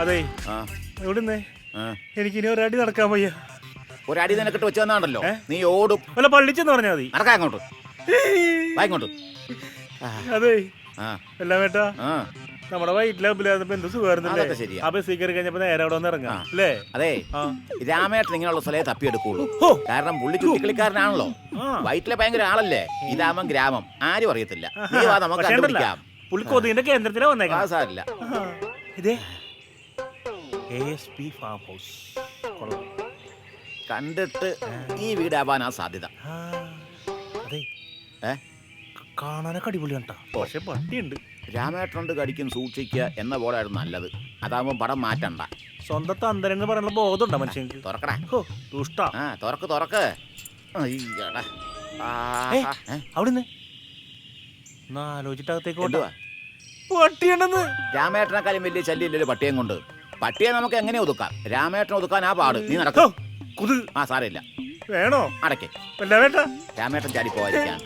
അതെ എവിടുന്നേ എനിക്കിനി ഒരടി നടക്കാൻ വയ്യ. ഒരടി നിനക്കിട്ട് വെച്ച് വന്നാണല്ലോ നീ ഓടും. വല്ല പള്ളിച്ചെന്ന് പറഞ്ഞാ മതി. നടക്കാം അങ്ങോട്ട് വായിങ്ങോട്ട്. അതെ എല്ലാം വേട്ടാ നമ്മുടെ വൈറ്റിലാകുമ്പോ എന്ത് സുഖമായിരുന്നല്ലേ. ആ ബസ് കയറി കഴിഞ്ഞപ്പോ നേരെ അവിടെ വന്ന് ഇറങ്ങാം അല്ലേ? അതെ രാമേട്ടൻ ഇങ്ങനെയുള്ള സ്ഥലേ തപ്പിയെടുക്കുള്ളൂ. കാരണം പുള്ളി ചുറ്റിക്കളിക്കാരനാണല്ലോ. വൈറ്റിലെ ഭയങ്കര ആളല്ലേ. ഇതാമം ഗ്രാമം ആരും അറിയത്തില്ല. നമുക്ക് കണ്ടുപിടിക്കാം. പുള്ളി കൊതിന്റെ കേന്ദ്രത്തിലാ വന്നേക്കാം. സാരില്ല. ഇതേ ASP ഫാം ഹൗസ് കണ്ടിട്ട് ഈ വീടാവാനാ സാധ്യത. അതെ കാണാനൊക്കെ അടിപൊളി കണ്ടാ. പക്ഷെ പട്ടിയുണ്ട്. രാമേട്ടനുണ്ട് കടിക്കും സൂക്ഷിക്കുക എന്ന പോലായിരുന്നു നല്ലത്. അതാവുമ്പോ പടം മാറ്റണ്ട. സ്വന്തം തന്തരെന്ന് പറയുന്ന ബോധമുണ്ടോ മനുഷ്യർക്ക്? തുറക്കടാ. തുറക്ക്. അവിടുന്ന് ആലോചിച്ചിട്ടകത്തേക്ക് പട്ടിയുണ്ടെന്ന്. രാമേട്ടനെക്കാളും വലിയ ശല്യമില്ലല്ലോ പട്ടിയം കൊണ്ട്. പട്ടിയെ നമുക്ക് എങ്ങനെ ഒതുക്കാം? രാമേട്ടനെ ഒതുക്കാൻ ആ പാട്. നീ നടക്കും. സാരമില്ല. വേണോ അടക്കേ രാമേട്ടൻ ചാടി പോവാതിരിക്കാൻ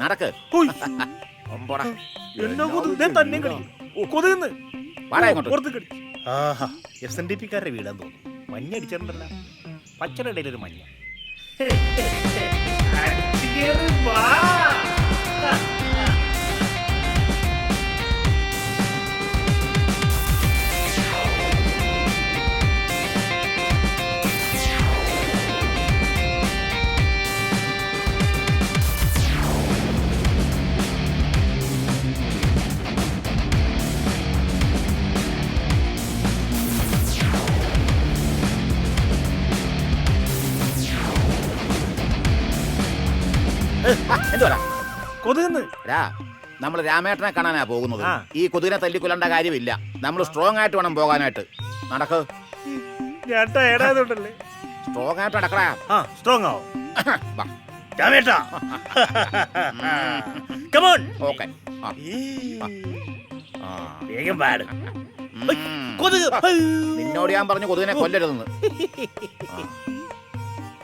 നടക്ക്. SNDP-ക്കാരുടെ വീടാന്ന് തോന്നുന്നു. മഞ്ഞടിച്ചിട്ടുണ്ടല്ല. പച്ചയുടെ ഇടയിൽ ഒരു മഞ്ഞ. നമ്മൾ രാമേട്ടനെ കാണാനാ പോകുന്നത്. ഈ കൊതുകിനെ തല്ലിക്കൊല്ലേണ്ട കാര്യമില്ല. നമ്മൾ സ്ട്രോങ് ആയിട്ട് വേണം പോകാനായിട്ട്. നടക്ക്. സ്ട്രോങ് ആയിട്ട് നടക്കടാ. സ്ട്രോങ് ആവോ. നിന്നോട് ഞാൻ പറഞ്ഞു കൊതുകിനെ കൊല്ലരുതെന്ന്.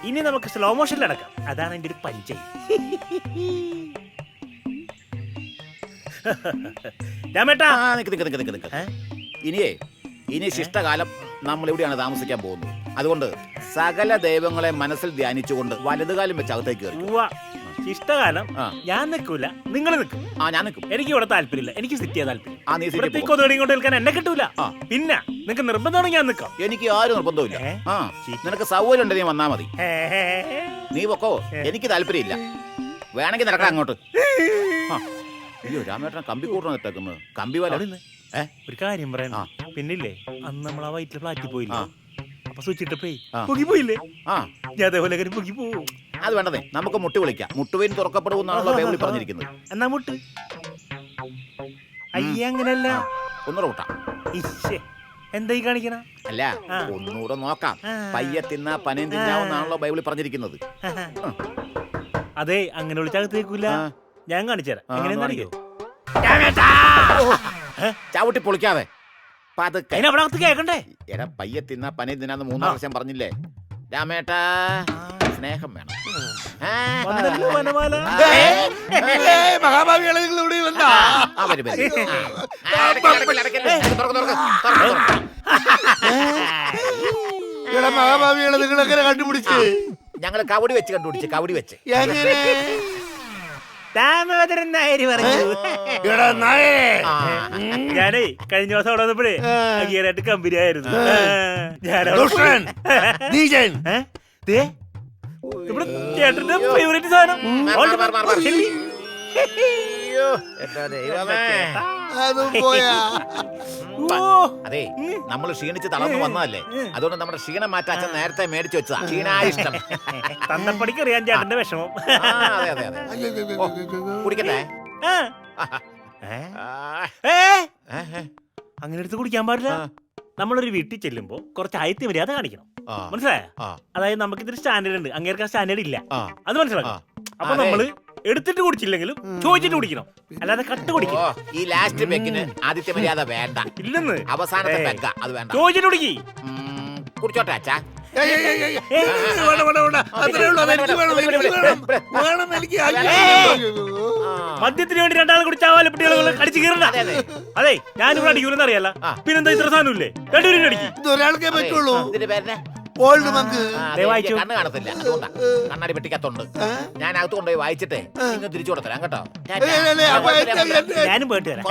ഇനി നമുക്ക് സ്ലോ മോഷനിൽ നടക്കാം. അതാണ് എന്റെ ഒരു പരിചയം. ഇനി ശിഷ്ടകാലം നമ്മൾ എവിടെയാണ് താമസിക്കാൻ പോകുന്നത്. അതുകൊണ്ട് സകല ദൈവങ്ങളെ മനസ്സിൽ ധ്യാനിച്ചുകൊണ്ട് വലതുകാലം വെച്ച് അകത്തേക്ക് കയറി. ശിഷ്ടകാലം ഞാൻ നിൽക്കൂല, നിങ്ങൾ നിൽക്കും. ഞാൻ നിൽക്കും. എനിക്ക് ഇവിടെ താല്പര്യമില്ല. എനിക്ക് സിറ്റ് ചെയ്യാൻ താല്പര്യം. കൊണ്ട് നിൽക്കാൻ എന്നെ കിട്ടൂല. പിന്നെ നിങ്ങൾക്ക് നിർബന്ധമാണെങ്കിൽ ഞാൻ നിൽക്കാം. എനിക്ക് ആരും നിർബന്ധമില്ല. നിനക്ക് സൗകര്യം ഉണ്ട്, നീ വന്നാ മതി. നീ പൊക്കോ, എനിക്ക് താല്പര്യമില്ല. വേണമെങ്കിൽ നടക്കാം അങ്ങോട്ട്. അയ്യോ രാമേട്ടൻ കമ്പി കൂട്ടണം ഇട്ടേക്കുന്നത്. കമ്പി വല. ഒരു കാര്യം പറയണ. പിന്നില്ലേ അന്ന് നമ്മൾ ആ വൈറ്റിലെ ഫ്ലാറ്റിൽ പോയില്ലേ? അപ്പൊ സ്വിച്ചിട്ട് പൊക്കി പോയില്ലേ? ഞാൻ അതേപോലെ പൊക്കി പോവും. അത് വേണ്ടതേ, നമുക്ക് മുട്ട് വിളിക്കാം. മുട്ടുവീൻ തുറക്കപ്പെടുമെന്നാണല്ലോ ബൈബിളിൽ പറഞ്ഞിരിക്കുന്നത്. എന്നാ മുട്ട്. അയ്യ അങ്ങനല്ല, ഒന്നുകൂടെ കൂട്ടാം. എന്തായി കാണിക്കണ? അല്ല, ഒന്നുകൂടെ നോക്കാം. പയ്യെ തിന്നാ പനയും തിന്നാവുന്നാണല്ലോ ബൈബിളിൽ പറഞ്ഞിരിക്കുന്നത്. അതെ, അങ്ങനെ വിളിച്ചകത്തേക്കൂല. ഞാൻ കാണിച്ചുതരാം. എങ്ങനെയാണെന്നറിയോ? ചവിട്ടി പൊളിക്കാതെ അതിനകത്ത് കേക്കണ്ടേ? എടാ പയ്യെ തിന്നാ പനയും തിന്നാന്ന് 3 പ്രാവശ്യം പറഞ്ഞില്ലേ? രാമേട്ടാ സ്നേഹം വേണം. മഹാഭാവികളെ നിങ്ങളെങ്ങനെ കണ്ടുപിടിച്ച്? ഞങ്ങള് കവടി വെച്ച് കണ്ടുപിടിച്ച്. കവടി വെച്ച് ദാമോദരൻ നായര് പറഞ്ഞു. ഞാനേ കഴിഞ്ഞ ദിവസം അവിടെ വന്നപ്പോഴേ അഗിയറായിട്ട് കമ്പനി ആയിരുന്നു. ഇവിടെ ചേട്ടന്റെ ഫേവറേറ്റ് സാധനം. അതെ, നമ്മൾ ക്ഷീണിച്ച് തളർന്നു വന്നതല്ലേ. അതുകൊണ്ട് നമ്മുടെ ക്ഷീണം മാറ്റാൻ നേരത്തെ മേടിച്ചു വെച്ചതാ. ക്ഷീണായിഷ്ടം. തന്നപ്പടിക്ക് അറിയാൻ ചേട്ടന്റെ വിഷമം. അതെ അതെ അതെ. കുടിക്കട്ടെ? അങ്ങനെ എടുത്ത് കുടിക്കാൻ പാടില്ല. നമ്മളൊരു വീട്ടിൽ ചെല്ലുമ്പോ കുറച്ച് ആയിത്തി മര്യാദ കാണിക്കണം. മനസ്സിലായോ? അതായത് നമുക്കിതൊരു സ്റ്റാൻഡേർഡ് ഉണ്ട്, അങ്ങേർക്ക് ആ സ്റ്റാൻഡേർഡ് ഇല്ല. അത് മനസ്സിലാക്കാം. അപ്പൊ നമ്മള് എടുത്തിട്ട് കുടിച്ചില്ലെങ്കിലും ചോദിച്ചിട്ട് കുടിക്കണം, അല്ലാതെ കട്ട് കുടിക്കണം. ഈ ലാസ്റ്റ് പെക്കിന് ആദ്യത്തെ മര്യാദ വേണ്ട. ഇല്ലെന്ന്. അവസാനത്തെ പെക്ക അത് വേണ്ട. ചോദിച്ചിട്ട് കുടിക്കി. കുടിച്ചോട്ടെ അച്ഛാ. മദ്യത്തിന് വേണ്ടി രണ്ടാളും കൂടി ചാവാലെ കുട്ടികളെ കടിച്ചു കീറണ്ട. അതെ, അതെ. അതെ ഞാനിവിടെ അടിക്കൂലെന്ന് അറിയാല. പിന്നെന്താ ഇത്ര സാധനമില്ലേ? രണ്ടുപേരും അടിക്കും. ഇത് ഒരാൾക്കേ പറ്റുള്ളൂ. ഇതിന്റെ പേരെന്നെ ഓൾഡ് മങ്ക്. ദേ വായിച്ചു. കണ്ണ് കാണത്തില്ല, അതുകൊണ്ടാ. കണ്ണാടി പെട്ടിക്കത്തുണ്ട്. ഞാൻ അകത്ത് കൊണ്ടുപോയി വായിച്ചിട്ടേ നിങ്ങൾ തിരിച്ചു കൊടുത്തരാം കേട്ടോ. ഞാനും പോയിട്ട് വരാം.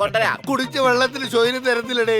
കൊണ്ടുവരാം. കുടിച്ച വെള്ളത്തിന് ചോയിന് തരത്തില്ലടേ.